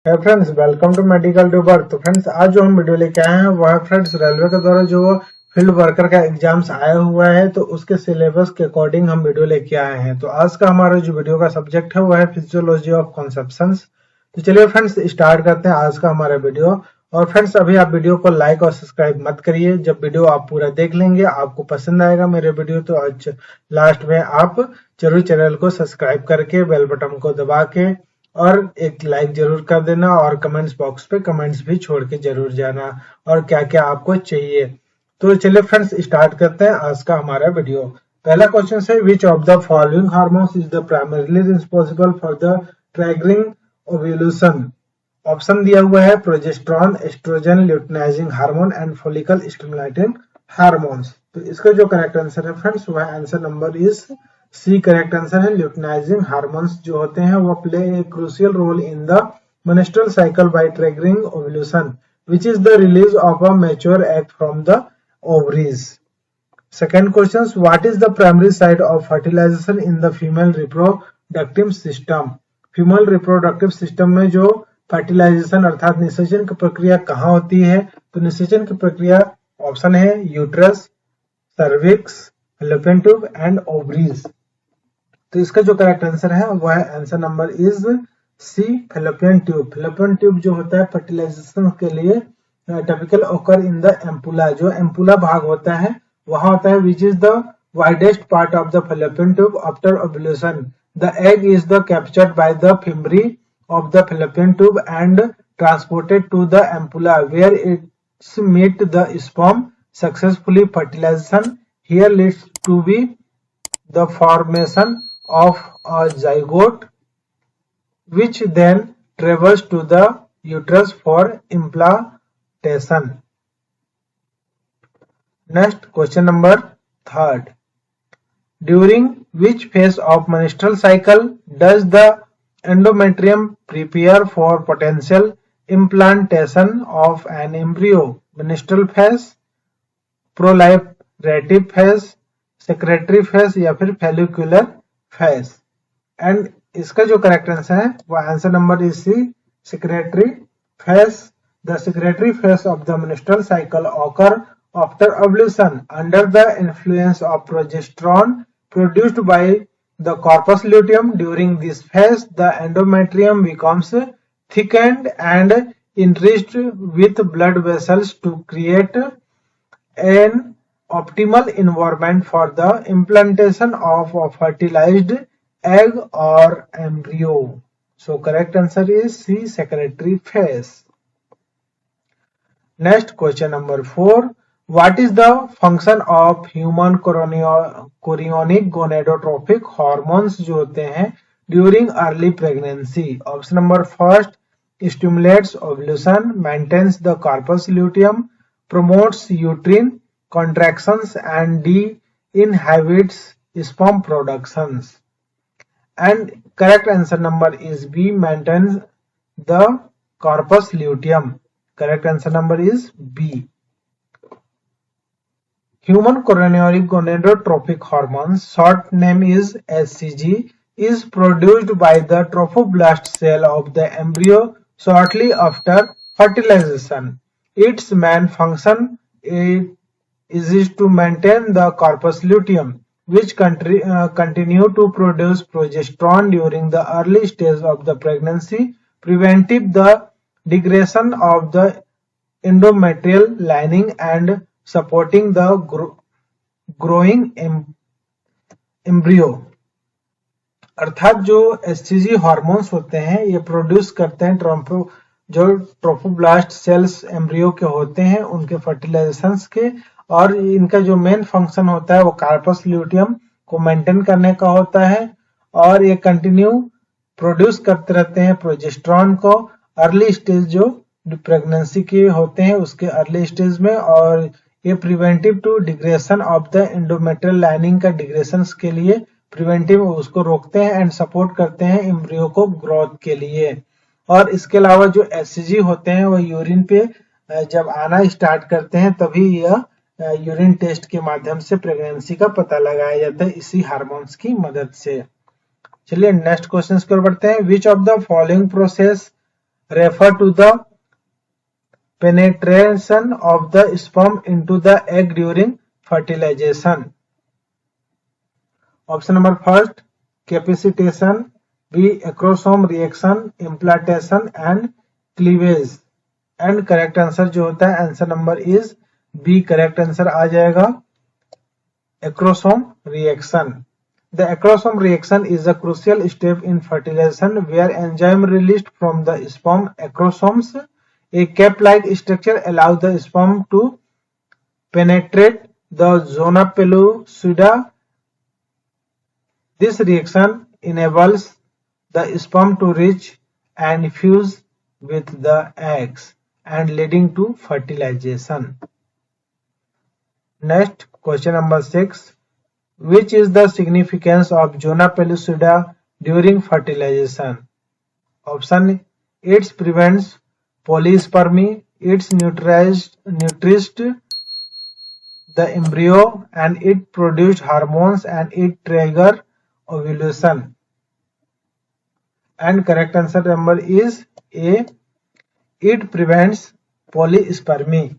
है friends, welcome to medical tuber. तो friends, आज जो हम वीडियो लेके आए हैं वह फ्रेंड्स रेलवे के द्वारा जो फील्ड वर्कर का एग्जाम्स आया हुआ है, तो उसके सिलेबस के अकॉर्डिंग हम वीडियो लेके आए हैं। तो आज का हमारा जो वीडियो का सब्जेक्ट है वह है फिजियोलॉजी ऑफ कॉन्सेप्शंस। तो चलिए फ्रेंड्स, स्टार्ट करते हैं आज का हमारा वीडियो। और फ्रेंड्स, अभी आप वीडियो को लाइक और सब्सक्राइब मत करिए। जब वीडियो आप पूरा देख लेंगे, आपको पसंद आएगा मेरे वीडियो, तो आज लास्ट में आप जरूर चैनल को सब्सक्राइब करके बेल बटन को दबा के और एक लाइक जरूर कर देना, और कमेंट्स बॉक्स पे कमेंट्स भी छोड़ के जरूर जाना और क्या क्या आपको चाहिए। तो चलिए फ्रेंड्स, स्टार्ट करते हैं आज का हमारा वीडियो। पहला क्वेश्चन है, which of the following hormones is the primarily responsible for the triggering ovulation. Option दिया हुआ है progesterone, estrogen, luteinizing hormone and follicle stimulating hormones. तो इसका जो करेक्ट आंसर है फ्रेंड्स, वह answer number is C correct answer है। Luteinizing hormones जो होते हैं वो play a crucial role in the menstrual cycle by triggering ovulation, which is the release of a mature egg from the ovaries. Second question, what is the primary site of fertilization in the female reproductive system? Female reproductive system में जो fertilisation अर्थात निषेचन की प्रक्रिया कहाँ होती है? तो निषेचन की प्रक्रिया ऑप्शन है uterus, cervix, fallopian tube and ovaries. तो इसका जो करेक्ट आंसर है वह answer number is C fallopian tube. Fallopian tube जो होता है फर्टिलाइजेशन के लिए typical occur in the ampulla, जो एम्पुला भाग होता है वहां होता है, which is the widest part of the fallopian tube after ovulation. The egg is the captured by the fimbriae of the fallopian tube and transported to the ampulla where its meet the sperm successfully. Fertilization here leads to be the formation of a zygote which then travels to the uterus for implantation. Next question number third. During which phase of menstrual cycle does the endometrium prepare for potential implantation of an embryo? Menstrual phase, proliferative phase, secretory phase या फिर follicular phase। And इसका जो correct answer है वो answer number is C secretory phase. The secretory phase of the menstrual cycle occur after ovulation under the influence of progesterone produced by the corpus luteum. During this phase the endometrium becomes thickened and enriched with blood vessels to create an optimal environment for the implantation of a fertilized egg or embryo. So correct answer is C, secretory phase. Next question number 4. What is the function of human chorionic gonadotrophic hormones जो होते हैं during early pregnancy? Option number first, stimulates ovulation, maintains the corpus luteum, promotes uterine contractions and D, inhibits sperm productions. And correct answer number is B, maintains the corpus luteum. Correct answer number is B. Human chorionic gonadotrophic hormones, short name is HCG, is produced by the trophoblast cell of the embryo shortly after fertilization. Its main function is to maintain the corpus luteum, which continue to produce progesterone during the early stage of the pregnancy, preventing the degradation of the endometrial lining and supporting the growing embryo। अर्थात जो HCG hormones होते हैं ये produce करते हैं जो trophoblast sales embryo के होते हैं उनके फर्टिलाइजेशंस के, और इनका जो मेन फंक्शन होता है वो कार्पस ल्यूटियम को मेंटेन करने का होता है, और ये कंटिन्यू प्रोड्यूस करते रहते हैं प्रोजेस्टेरॉन को अर्ली स्टेज जो प्रेगनेंसी के होते हैं उसके अर्ली स्टेज में, और ये preventive to degradation of the endometrial lining का डिग्रेशन के लिए प्रिवेंटिव उसको रोकते हैं एंड सपोर्ट करते हैं एम्ब्रियो को ग्रोथ के लिए। और इसके अलावा जो एचसीजी होते हैं वो यूरिन पे जब आना स्टार्ट करते हैं तभी यह यूरिन टेस्ट के माध्यम से प्रेगनेंसी का पता लगाया जाता है इसी हार्मोन्स की मदद से। चलिए नेक्स्ट क्वेश्चन की ओर बढ़ते हैं। विच of the following process refer to the penetration of the sperm into the egg during fertilization. Option number first, capacitation, B, acrosome reaction, implantation and cleavage. And correct answer जो होता है answer number is B correct answer आ जाएगा acrosome reaction. The acrosome reaction is a crucial step in fertilization where enzyme released from the sperm acrosomes, a cap-like structure, allows the sperm to penetrate the zona pellucida. This reaction enables the sperm to reach and fuse with the eggs and leading to fertilization. Next, question number 6. Which is the significance of zona pellucida during fertilization? Option: it prevents polyspermy, it nutrished the embryo, and it produced hormones, and it trigger ovulation. And correct answer number is A. It prevents polyspermy.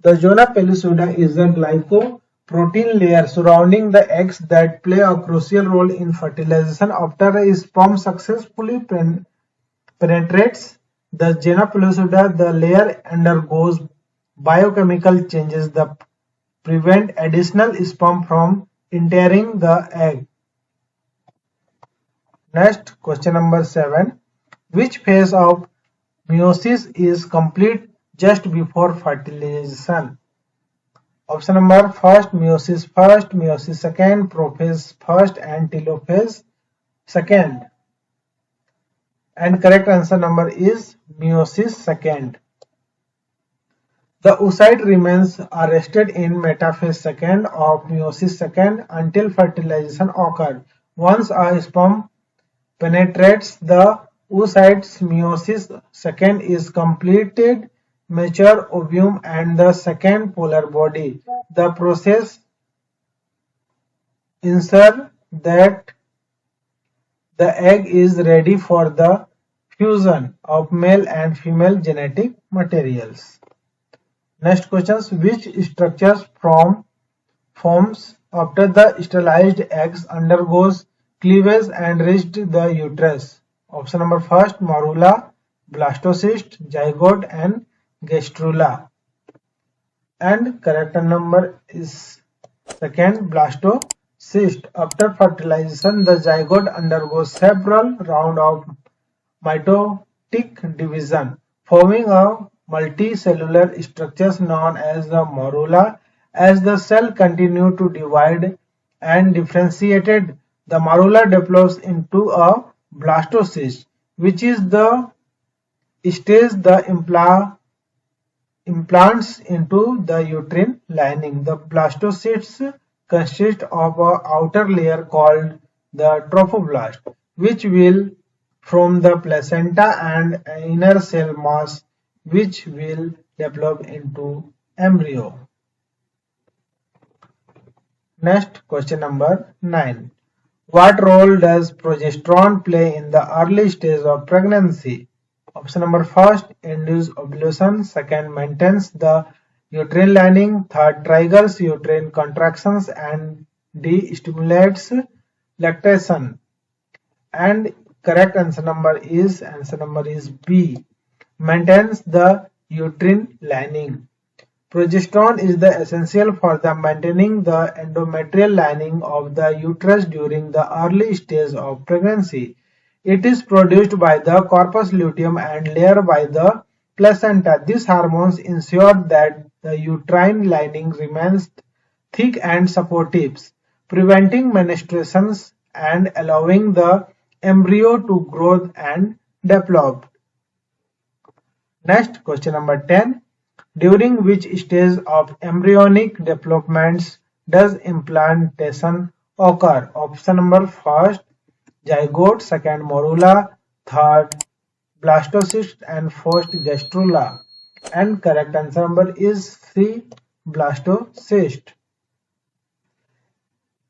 The zona pellucida is a glycoprotein layer surrounding the eggs that play a crucial role in fertilization. After a sperm successfully penetrates the zona pellucida, the layer undergoes biochemical changes that prevent additional sperm from entering the egg. Next, question number 7. Which phase of meiosis is complete just before fertilization? Option number first, meiosis second, prophase first, and telophase second. And correct answer number is meiosis second. The oocyte remains arrested in metaphase second of meiosis second until fertilization occurs. Once a sperm penetrates the oocytes, meiosis second is completed, mature ovum and the second polar body. The process ensures that the egg is ready for the fusion of male and female genetic materials. Next questions. Which structures forms after the sterilized eggs undergoes cleavage and reached the uterus? Option number first, morula, blastocyst, zygote and gastrula. And correct number is second, blastocyst. After fertilization, the zygote undergoes several rounds of mitotic division, forming a multicellular structure known as the morula. As the cell continue to divide and differentiated, the morula develops into a blastocyst, which is the stage the implants into the uterine lining. The blastocysts consist of an outer layer called the trophoblast, which will form the placenta, and an inner cell mass which will develop into embryo. Next, question number 9. What role does progesterone play in the early stage of pregnancy? Option number first, induce ovulation. Second, maintains the uterine lining. Third, triggers uterine contractions. And D, stimulates lactation. And correct answer number is B, maintains the uterine lining. Progesterone is the essential for the maintaining the endometrial lining of the uterus during the early stage of pregnancy. It is produced by the corpus luteum and later by the placenta. These hormones ensure that the uterine lining remains thick and supportive, preventing menstruations and allowing the embryo to grow and develop. Next, question number 10. During which stage of embryonic development does implantation occur? Option number first, zygote. Second, morula. Third, blastocyst. And fourth, gastrula. And correct answer number is C, blastocyst.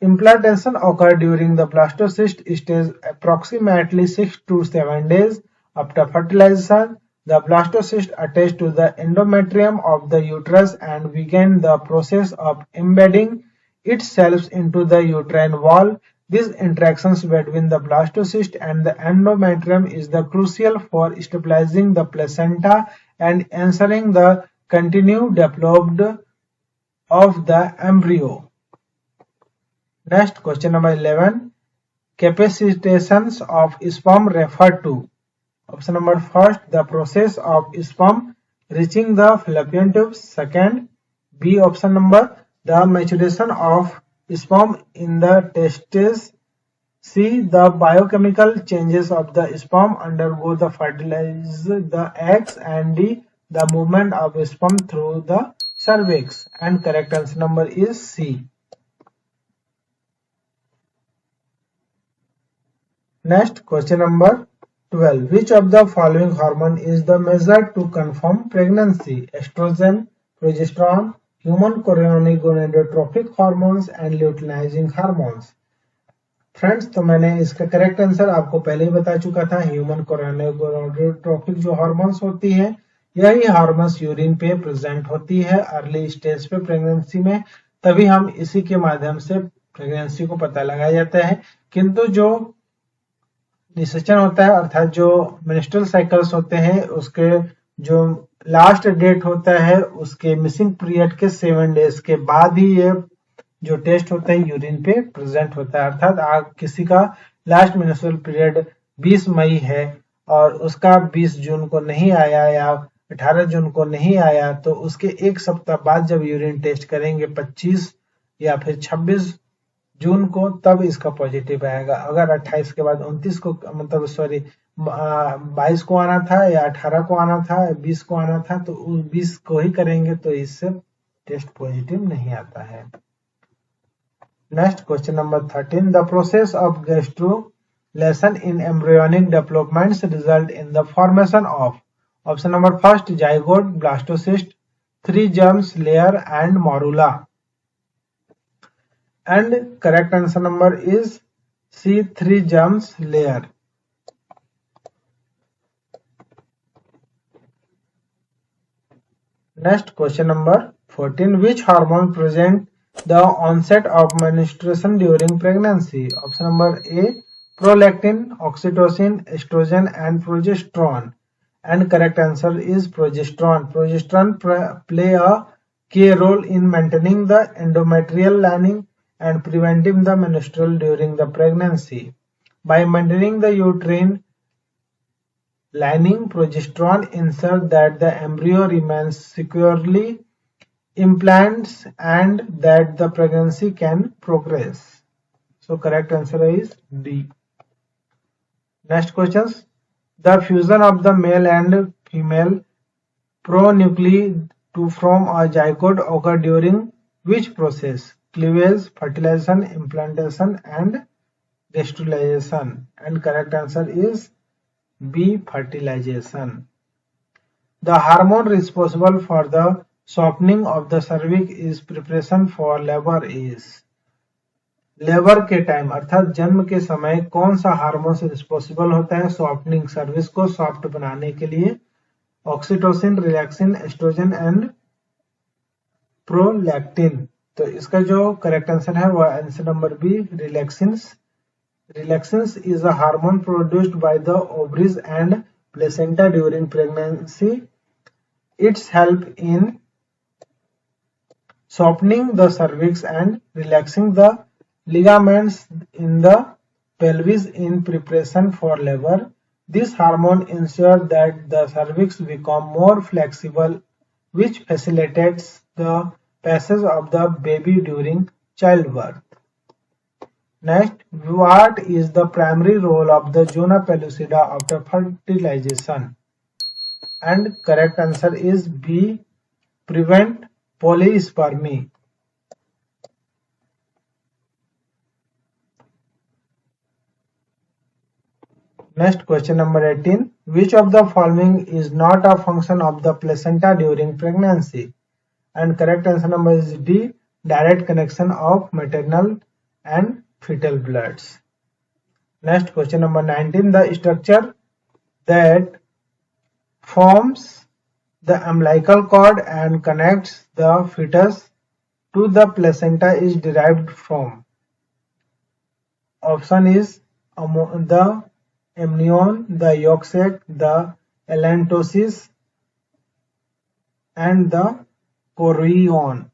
Implantation occurs during the blastocyst stage approximately 6 to 7 days After fertilization, the blastocyst attach to the endometrium of the uterus and begin the process of embedding itself into the uterine wall. These interactions between the blastocyst and the endometrium is the crucial for stabilizing the placenta and ensuring the continued development of the embryo. Next, question number 11. Capacitations of sperm refer to. Option number first, the process of sperm reaching the fallopian tubes. Second, B option number, the maturation of sperm in the testes. C, the biochemical changes of the sperm undergo the fertilize the eggs. And D, the movement of sperm through the cervix. And correct answer number is C. Next, question number 12. Which of the following hormone is the measured to confirm pregnancy? Estrogen, progesterone, human chorionic gonadotrophic hormones and luteinizing hormones. Friends, तो मैंने इसका correct answer आपको पहले ही बता चुका था। Human chorionic gonadotrophic जो hormones होती है, यही हार्मोन्स यूरिन पे प्रेजेंट होती है अर्ली स्टेज पे प्रेगनेंसी में, तभी हम इसी के माध्यम से प्रेगनेंसी को पता लगाया जाता है। किंतु जो निषेचन होता है अर्थात जो मेंस्ट्रुअल साइकिल्स होते हैं, उसके जो लास्ट डेट होता है उसके मिसिंग पीरियड के 7 डेज के बाद ही ये जो टेस्ट होता है यूरिन पे प्रेजेंट होता है। अर्थात किसी का लास्ट मेंस्ट्रुअल पीरियड 20 मई है और उसका 20 जून को नहीं आया या 18 जून को नहीं आया, तो उसके एक सप्ताह बाद जब यूरिन टेस्ट करेंगे 25 या फिर 26 जून को, तब इसका पॉजिटिव आएगा। अगर 28 के बाद 29 को मतलब 22 को आना था या 18 को आना था, 20 को आना था, तो 20 को ही करेंगे तो इससे टेस्ट पॉजिटिव नहीं आता है। Next, question number 13. The process of gastrulation in embryonic developments result in the formation of. Option number first, zygote, blastocyst, 3 germs layer and morula. And correct answer number is C, 3 germs layer. Next, question number 14. Which hormone present the onset of menstruation during pregnancy? Option number A, prolactin, oxytocin, estrogen and progesterone. And correct answer is progesterone. Progesterone play a key role in maintaining the endometrial lining and preventing the menstrual during the pregnancy. By maintaining the uterine lining, progesterone ensures that the embryo remains securely implants and that the pregnancy can progress. So correct answer is D. Next questions. The fusion of the male and female pronuclei to form a zygote occur during which process? Cleavage, fertilization, implantation and gastrulation. And correct answer is B, fertilization. The hormone responsible for the softening of the cervix is preparation for labor is. Labour के time अर्थात जन्म के समय कौन सा hormone से responsible होता है सॉफ्टनिंग सर्विस को सॉफ्ट बनाने के लिए? Oxytocin, relaxin, oestrogen and prolactin. तो इसका जो करेक्ट आंसर है वह answer number B, relaxins. Relaxins is a hormone produced by the ovaries and placenta during pregnancy. Its help in softening the cervix and relaxing the ligaments in the pelvis in preparation for labor. This hormone ensures that the cervix becomes more flexible, which facilitates the passage of the baby during childbirth. Next, what is the primary role of the zona pellucida after fertilization? And correct answer is B, prevent polyspermy. Next, question number 18. Which of the following is not a function of the placenta during pregnancy? And correct answer number is D, direct connection of maternal and fetal bloods. Next, question number 19. The structure that forms the umbilical cord and connects the fetus to the placenta is derived from? Option is the amnion, the yolk sac, the allantosis, and the chorion.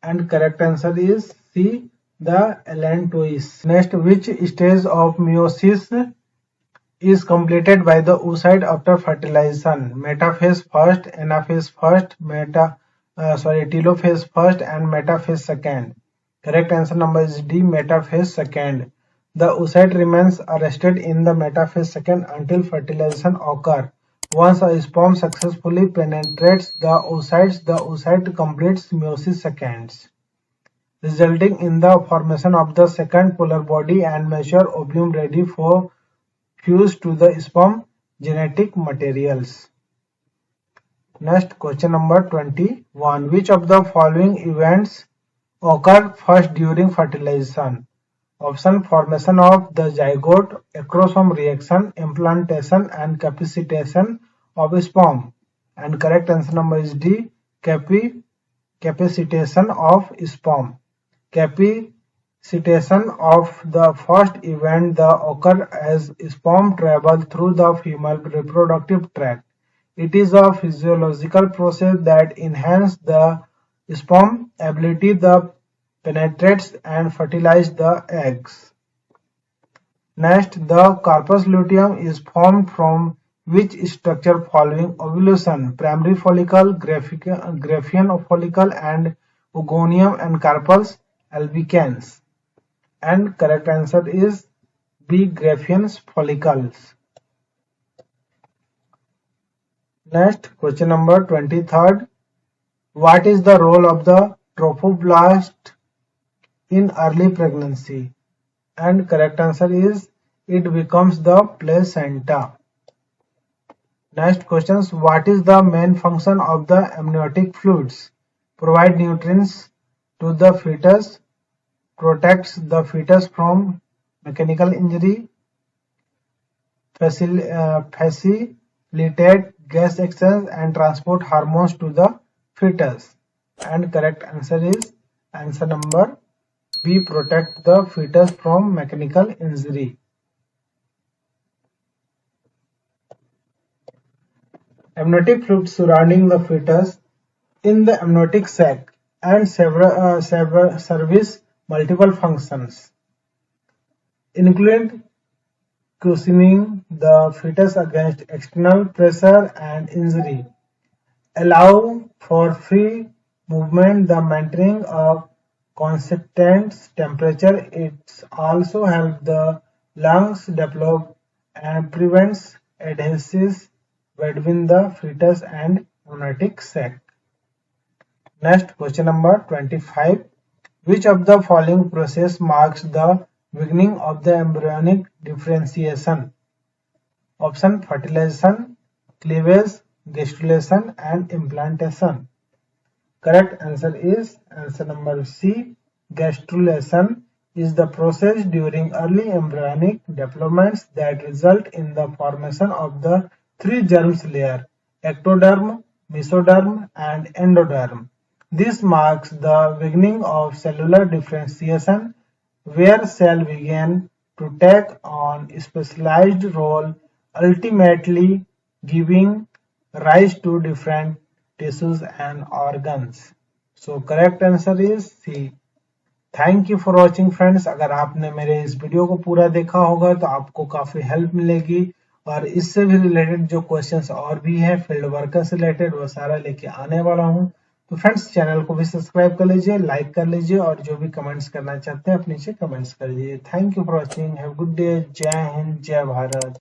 And correct answer is C, the allantois. Next, which stage of meiosis is completed by the oocyte after fertilization? Metaphase first, anaphase first, telophase first, and metaphase second. Correct answer number is D, metaphase second. The oocyte remains arrested in the metaphase second until fertilization occurs. Once a sperm successfully penetrates the oocyte completes meiosis seconds, resulting in the formation of the second polar body and mature ovum ready for fuse to the sperm genetic materials. Next, question number 21. Which of the following events occur first during fertilization? Option: formation of the zygote, acrosome reaction, implantation, and capacitation of sperm. And correct answer number is D, capacitation of sperm. Capacitation of the first event occurs as sperm travel through the female reproductive tract. It is a physiological process that enhances the sperm ability to penetrate and fertilize the eggs. Next, the corpus luteum is formed from which structure following ovulation? Primary follicle, Graafian follicle, and oogonium and carpus albicans. And correct answer is B, Graafian follicles. Next, question number 23rd. What is the role of the trophoblast in early pregnancy? And correct answer is it becomes the placenta. Next questions. What is the main function of the amniotic fluids? Provide nutrients to the fetus, protects the fetus from mechanical injury, facilitate gas exchange, and transport hormones to the fetus. And correct answer is answer number B, protect the fetus from mechanical injury. Amniotic fluid surrounding the fetus in the amniotic sac and service multiple functions, including cushioning the fetus against external pressure and injury, allow for free movement, the maintaining of constant temperature. It also helps the lungs develop and prevents adhesions between the fetus and amniotic sac. Next, question number 25. Which of the following process marks the beginning of the embryonic differentiation? Option: fertilization, cleavage, gastrulation, and implantation. Correct answer is answer number C, gastrulation is the process during early embryonic developments that result in the formation of the three germs layer: ectoderm, mesoderm, and endoderm. This marks the beginning of cellular differentiation, where cells begin to take on a specialized role, ultimately giving rise to different tissues and organs. So correct answer is C. Thank you for watching friends. अगर आपने मेरे इस video को पूरा देखा होगा तो आपको काफी हेल्प मिलेगी, और इससे भी रिलेटेड जो क्वेश्चंस और भी हैं फील्ड वर्कर से रिलेटेड वो सारा लेके आने वाला हूं। तो फ्रेंड्स चैनल को भी सब्सक्राइब कर लीजिए, लाइक कर लीजिए, और जो भी कमेंट्स करना चाहते हैं आप नीचे कमेंट्स कर दीजिए। Thank you for watching, have good day, जय हिंद, जय भारत।